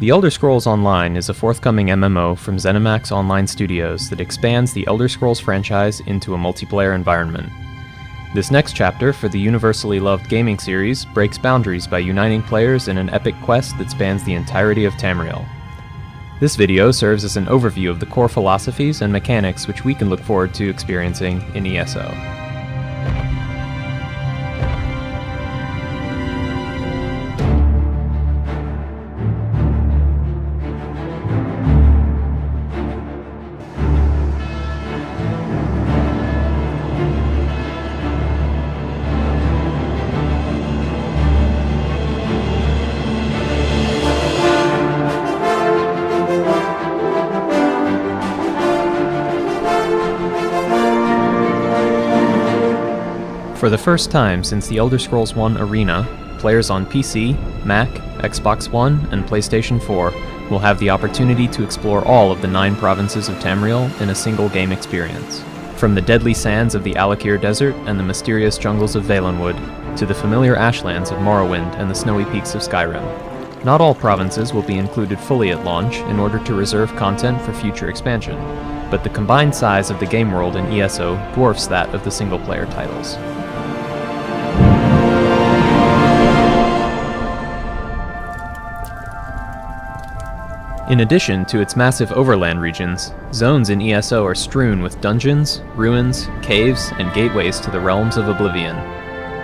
The Elder Scrolls Online is a forthcoming MMO from ZeniMax Online Studios that expands the Elder Scrolls franchise into a multiplayer environment. This next chapter for the universally loved gaming series breaks boundaries by uniting players in an epic quest that spans the entirety of Tamriel. This video serves as an overview of the core philosophies and mechanics which we can look forward to experiencing in ESO. For the first time since the Elder Scrolls 1 Arena, players on PC, Mac, Xbox One, and PlayStation 4 will have the opportunity to explore all of the 9 provinces of Tamriel in a single game experience. From the deadly sands of the Alakir Desert and the mysterious jungles of Valenwood, to the familiar ashlands of Morrowind and the snowy peaks of Skyrim. Not all provinces will be included fully at launch in order to reserve content for future expansion, but the combined size of the game world in ESO dwarfs that of the single-player titles. In addition to its massive overland regions, zones in ESO are strewn with dungeons, ruins, caves, and gateways to the realms of oblivion.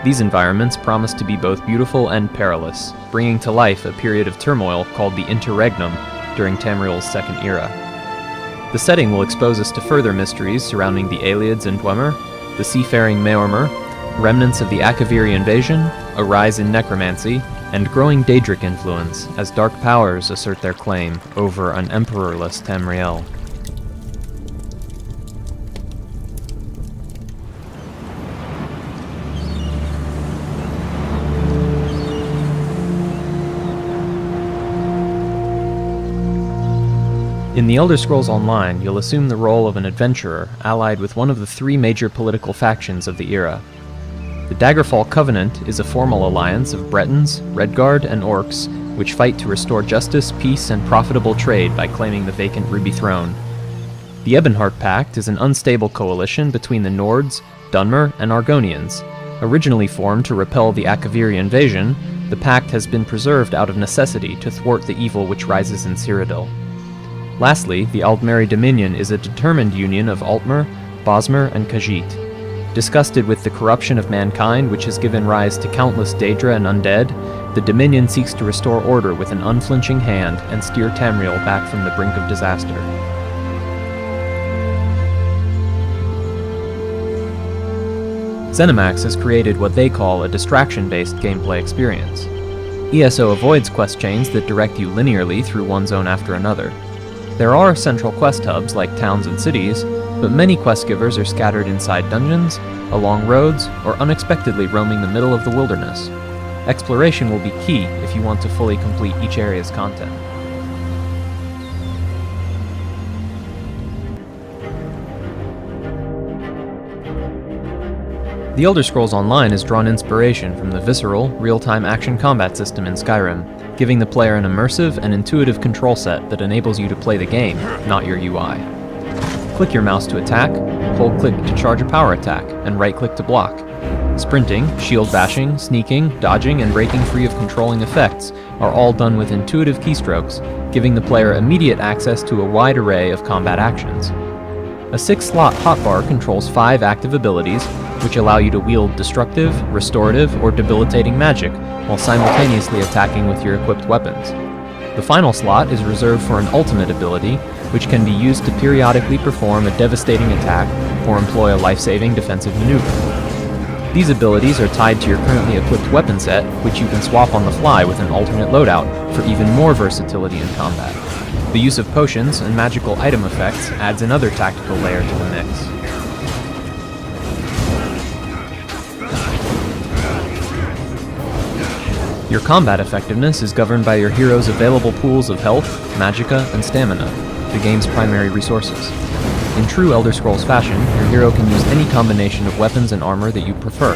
These environments promise to be both beautiful and perilous, bringing to life a period of turmoil called the Interregnum during Tamriel's Second Era. The setting will expose us to further mysteries surrounding the Aelids and Dwemer, the seafaring Meormer, remnants of the Akaviri invasion, a rise in necromancy, and growing Daedric influence as dark powers assert their claim over an emperorless Tamriel. In the Elder Scrolls Online, you'll assume the role of an adventurer allied with one of the 3 major political factions of the era. The Daggerfall Covenant is a formal alliance of Bretons, Redguard, and Orcs, which fight to restore justice, peace, and profitable trade by claiming the vacant Ruby Throne. The Ebonheart Pact is an unstable coalition between the Nords, Dunmer, and Argonians. Originally formed to repel the Akaviri invasion, the pact has been preserved out of necessity to thwart the evil which rises in Cyrodiil. Lastly, the Aldmeri Dominion is a determined union of Altmer, Bosmer, and Khajiit. Disgusted with the corruption of mankind which has given rise to countless Daedra and undead, the Dominion seeks to restore order with an unflinching hand and steer Tamriel back from the brink of disaster. ZeniMax has created what they call a distraction-based gameplay experience. ESO avoids quest chains that direct you linearly through one zone after another. There are central quest hubs like towns and cities, but many quest givers are scattered inside dungeons, along roads, or unexpectedly roaming the middle of the wilderness. Exploration will be key if you want to fully complete each area's content. The Elder Scrolls Online has drawn inspiration from the visceral, real-time action combat system in Skyrim, giving the player an immersive and intuitive control set that enables you to play the game, not your UI. Click your mouse to attack, hold click to charge a power attack, and right click to block. Sprinting, shield bashing, sneaking, dodging, and breaking free of controlling effects are all done with intuitive keystrokes, giving the player immediate access to a wide array of combat actions. A 6-slot hotbar controls 5 active abilities, which allow you to wield destructive, restorative, or debilitating magic, while simultaneously attacking with your equipped weapons. The final slot is reserved for an ultimate ability, which can be used to periodically perform a devastating attack or employ a life-saving defensive maneuver. These abilities are tied to your currently equipped weapon set, which you can swap on the fly with an alternate loadout for even more versatility in combat. The use of potions and magical item effects adds another tactical layer to the mix. Your combat effectiveness is governed by your hero's available pools of health, magicka, and stamina, the game's primary resources. In true Elder Scrolls fashion, your hero can use any combination of weapons and armor that you prefer.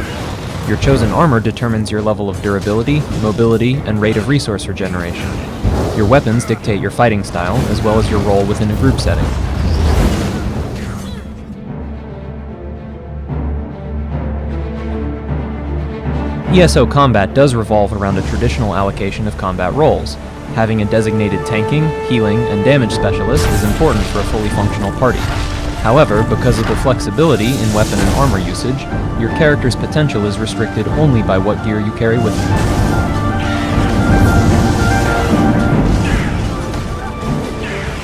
Your chosen armor determines your level of durability, mobility, and rate of resource regeneration. Your weapons dictate your fighting style, as well as your role within a group setting. ESO combat does revolve around a traditional allocation of combat roles. Having a designated tanking, healing, and damage specialist is important for a fully functional party. However, because of the flexibility in weapon and armor usage, your character's potential is restricted only by what gear you carry with you.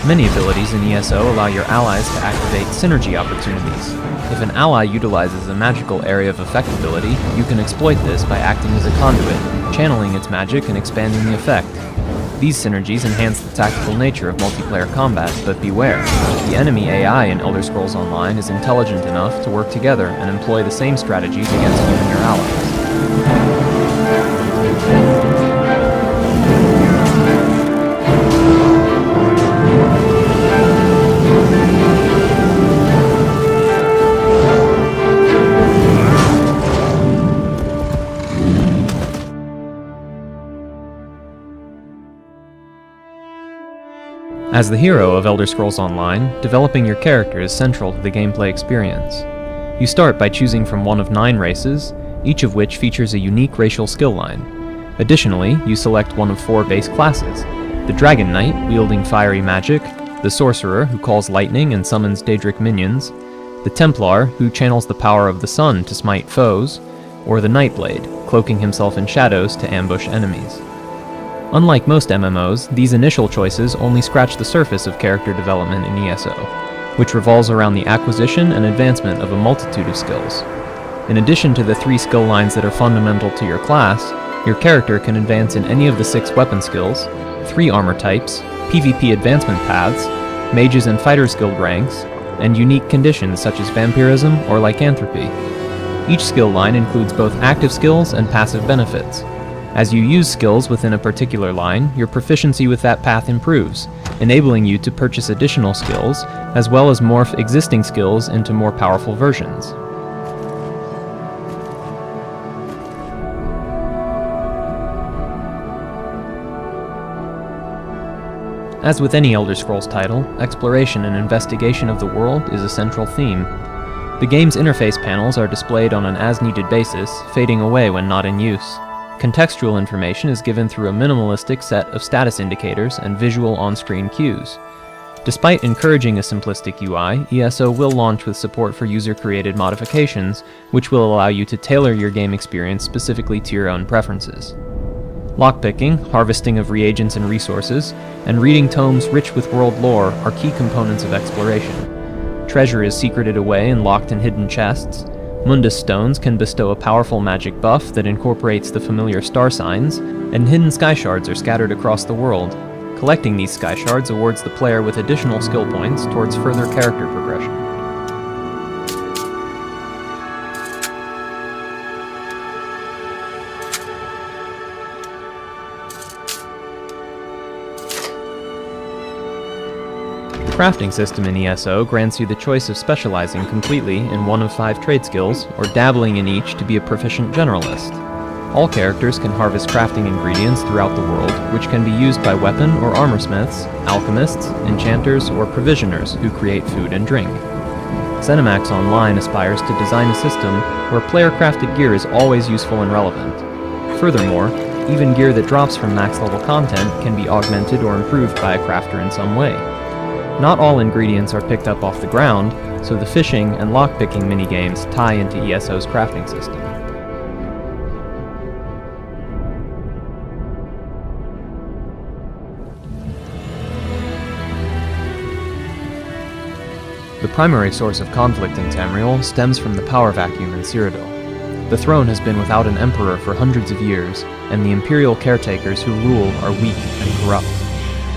Many abilities in ESO allow your allies to activate synergy opportunities. If an ally utilizes a magical area of effect ability, you can exploit this by acting as a conduit, channeling its magic and expanding the effect. These synergies enhance the tactical nature of multiplayer combat, but beware. The enemy AI in Elder Scrolls Online is intelligent enough to work together and employ the same strategies against you and your allies. As the hero of Elder Scrolls Online, developing your character is central to the gameplay experience. You start by choosing from one of 9 races, each of which features a unique racial skill line. Additionally, you select one of 4 base classes: the Dragon Knight, wielding fiery magic, the Sorcerer, who calls lightning and summons Daedric minions, the Templar, who channels the power of the sun to smite foes, or the Nightblade, cloaking himself in shadows to ambush enemies. Unlike most MMOs, these initial choices only scratch the surface of character development in ESO, which revolves around the acquisition and advancement of a multitude of skills. In addition to the 3 skill lines that are fundamental to your class, your character can advance in any of the 6 weapon skills, 3 armor types, PvP advancement paths, mages and fighters guild ranks, and unique conditions such as vampirism or lycanthropy. Each skill line includes both active skills and passive benefits. As you use skills within a particular line, your proficiency with that path improves, enabling you to purchase additional skills, as well as morph existing skills into more powerful versions. As with any Elder Scrolls title, exploration and investigation of the world is a central theme. The game's interface panels are displayed on an as-needed basis, fading away when not in use. Contextual information is given through a minimalistic set of status indicators and visual on-screen cues. Despite encouraging a simplistic UI, ESO will launch with support for user-created modifications, which will allow you to tailor your game experience specifically to your own preferences. Lockpicking, harvesting of reagents and resources, and reading tomes rich with world lore are key components of exploration. Treasure is secreted away and locked in hidden chests. Mundus stones can bestow a powerful magic buff that incorporates the familiar star signs, and hidden sky shards are scattered across the world. Collecting these sky shards awards the player with additional skill points towards further character progression. The crafting system in ESO grants you the choice of specializing completely in one of 5 trade skills, or dabbling in each to be a proficient generalist. All characters can harvest crafting ingredients throughout the world, which can be used by weapon or armor smiths, alchemists, enchanters, or provisioners who create food and drink. ZeniMax Online aspires to design a system where player-crafted gear is always useful and relevant. Furthermore, even gear that drops from max-level content can be augmented or improved by a crafter in some way. Not all ingredients are picked up off the ground, so the fishing and lockpicking minigames tie into ESO's crafting system. The primary source of conflict in Tamriel stems from the power vacuum in Cyrodiil. The throne has been without an emperor for hundreds of years, and the imperial caretakers who rule are weak and corrupt.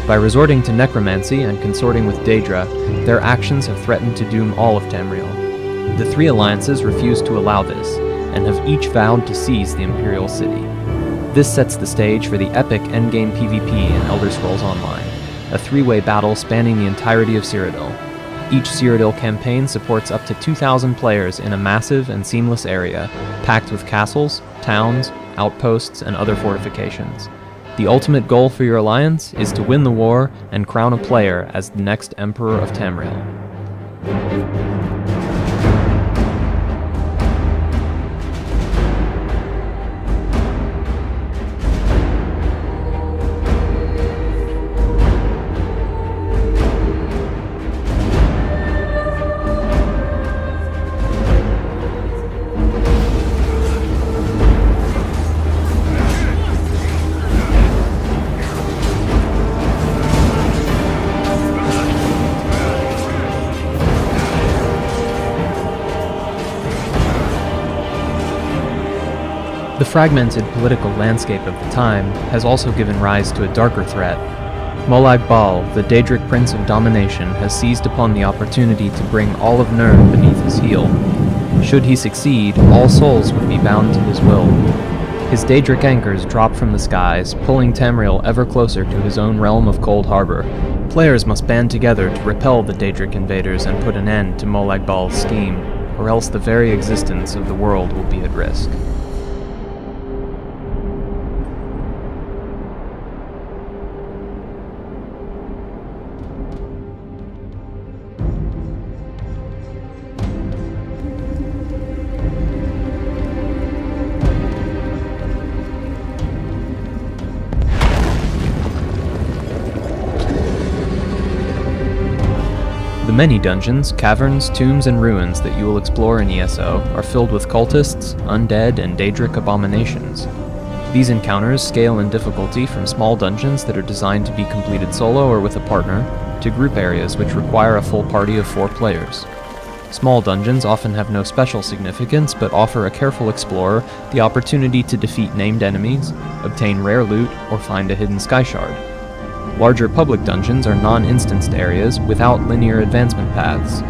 By resorting to necromancy and consorting with Daedra, their actions have threatened to doom all of Tamriel. The 3 alliances refuse to allow this, and have each vowed to seize the Imperial City. This sets the stage for the epic endgame PvP in Elder Scrolls Online, a 3-way battle spanning the entirety of Cyrodiil. Each Cyrodiil campaign supports up to 2,000 players in a massive and seamless area, packed with castles, towns, outposts, and other fortifications. The ultimate goal for your alliance is to win the war and crown a player as the next Emperor of Tamriel. The fragmented political landscape of the time has also given rise to a darker threat. Molag Bal, the Daedric Prince of Domination, has seized upon the opportunity to bring all of Nirn beneath his heel. Should he succeed, all souls would be bound to his will. His Daedric anchors drop from the skies, pulling Tamriel ever closer to his own realm of Cold Harbor. Players must band together to repel the Daedric invaders and put an end to Molag Bal's scheme, or else the very existence of the world will be at risk. The many dungeons, caverns, tombs, and ruins that you will explore in ESO are filled with cultists, undead, and Daedric abominations. These encounters scale in difficulty from small dungeons that are designed to be completed solo or with a partner, to group areas which require a full party of 4 players. Small dungeons often have no special significance, but offer a careful explorer the opportunity to defeat named enemies, obtain rare loot, or find a hidden sky shard. Larger public dungeons are non-instanced areas without linear advancement paths.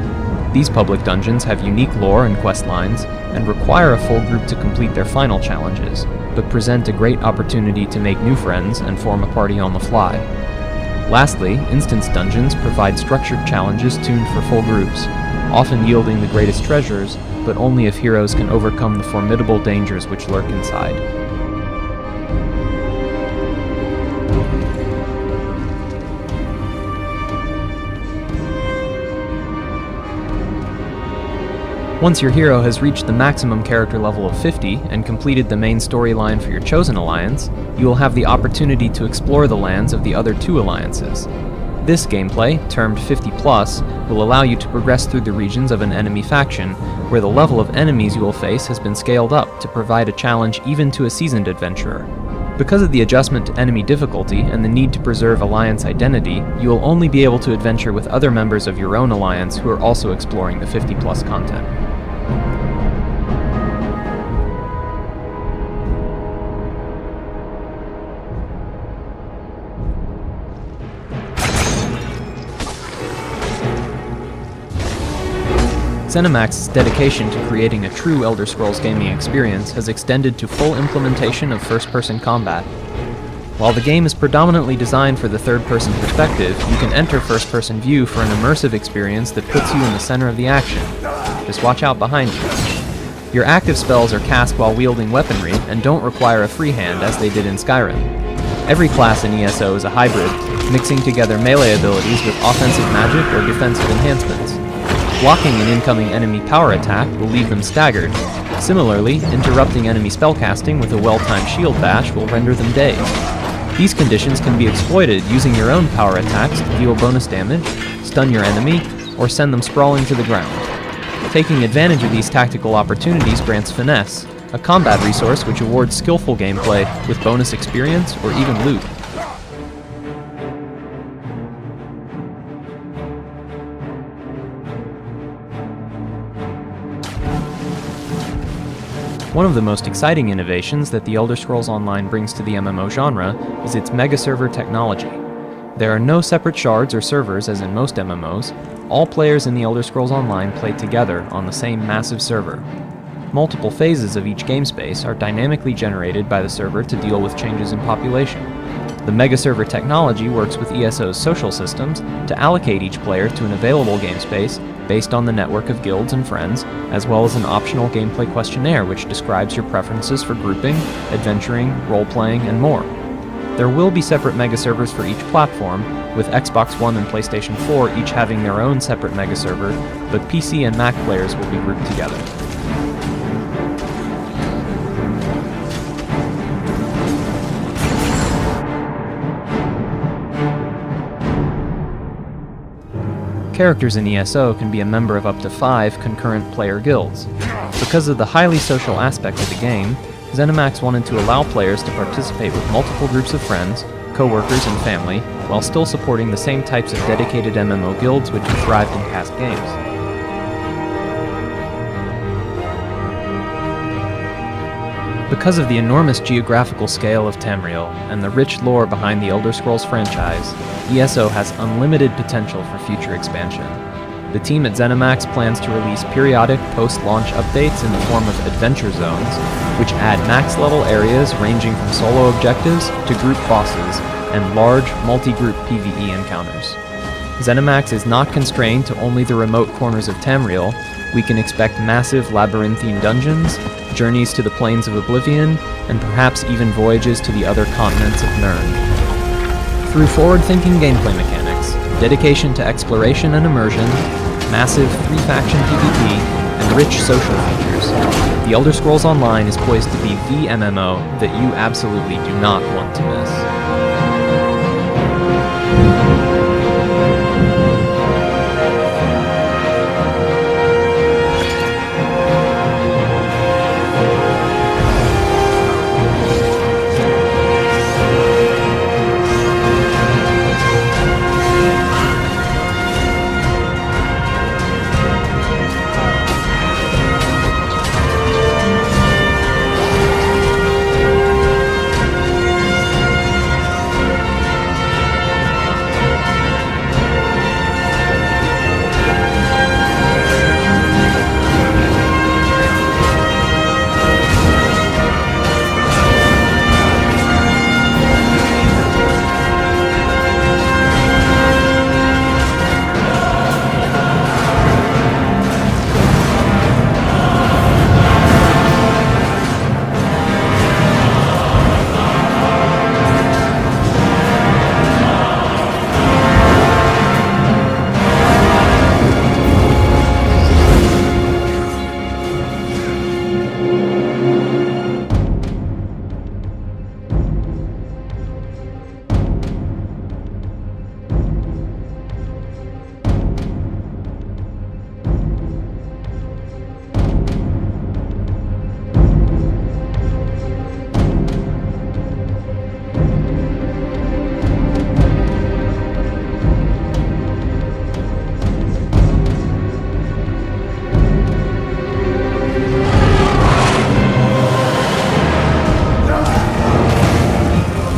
These public dungeons have unique lore and quest lines, and require a full group to complete their final challenges, but present a great opportunity to make new friends and form a party on the fly. Lastly, instance dungeons provide structured challenges tuned for full groups, often yielding the greatest treasures, but only if heroes can overcome the formidable dangers which lurk inside. Once your hero has reached the maximum character level of 50 and completed the main storyline for your chosen alliance, you will have the opportunity to explore the lands of the other 2 alliances. This gameplay, termed 50+, will allow you to progress through the regions of an enemy faction, where the level of enemies you will face has been scaled up to provide a challenge even to a seasoned adventurer. Because of the adjustment to enemy difficulty and the need to preserve alliance identity, you will only be able to adventure with other members of your own alliance who are also exploring the 50+ content. ZeniMax's dedication to creating a true Elder Scrolls gaming experience has extended to full implementation of first-person combat. While the game is predominantly designed for the third-person perspective, you can enter first-person view for an immersive experience that puts you in the center of the action. Just watch out behind you. Your active spells are cast while wielding weaponry and don't require a free hand as they did in Skyrim. Every class in ESO is a hybrid, mixing together melee abilities with offensive magic or defensive enhancements. Blocking an incoming enemy power attack will leave them staggered. Similarly, interrupting enemy spellcasting with a well-timed shield bash will render them dazed. These conditions can be exploited using your own power attacks to deal bonus damage, stun your enemy, or send them sprawling to the ground. Taking advantage of these tactical opportunities grants Finesse, a combat resource which awards skillful gameplay with bonus experience or even loot. One of the most exciting innovations that the Elder Scrolls Online brings to the MMO genre is its mega-server technology. There are no separate shards or servers as in most MMOs. All players in the Elder Scrolls Online play together on the same massive server. Multiple phases of each game space are dynamically generated by the server to deal with changes in population. The mega-server technology works with ESO's social systems to allocate each player to an available game space based on the network of guilds and friends, as well as an optional gameplay questionnaire which describes your preferences for grouping, adventuring, role-playing, and more. There will be separate mega servers for each platform, with Xbox One and PlayStation 4 each having their own separate mega server, but PC and Mac players will be grouped together. Characters in ESO can be a member of up to 5 concurrent player guilds. Because of the highly social aspect of the game, ZeniMax wanted to allow players to participate with multiple groups of friends, co-workers, and family, while still supporting the same types of dedicated MMO guilds which have thrived in past games. Because of the enormous geographical scale of Tamriel and the rich lore behind the Elder Scrolls franchise, ESO has unlimited potential for future expansion. The team at ZeniMax plans to release periodic post-launch updates in the form of adventure zones, which add max-level areas ranging from solo objectives to group bosses and large, multi-group PvE encounters. ZeniMax is not constrained to only the remote corners of Tamriel. We can expect massive labyrinthine dungeons, journeys to the Plains of Oblivion, and perhaps even voyages to the other continents of Nirn. Through forward-thinking gameplay mechanics, dedication to exploration and immersion, massive 3-faction PvP, and rich social features, The Elder Scrolls Online is poised to be the MMO that you absolutely do not want to miss.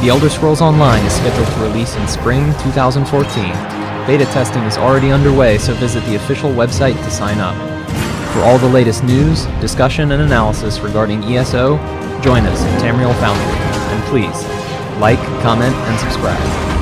The Elder Scrolls Online is scheduled to release in spring 2014. Beta testing is already underway, so visit the official website to sign up. For all the latest news, discussion, and analysis regarding ESO, join us at Tamriel Foundry, and please, like, comment, and subscribe.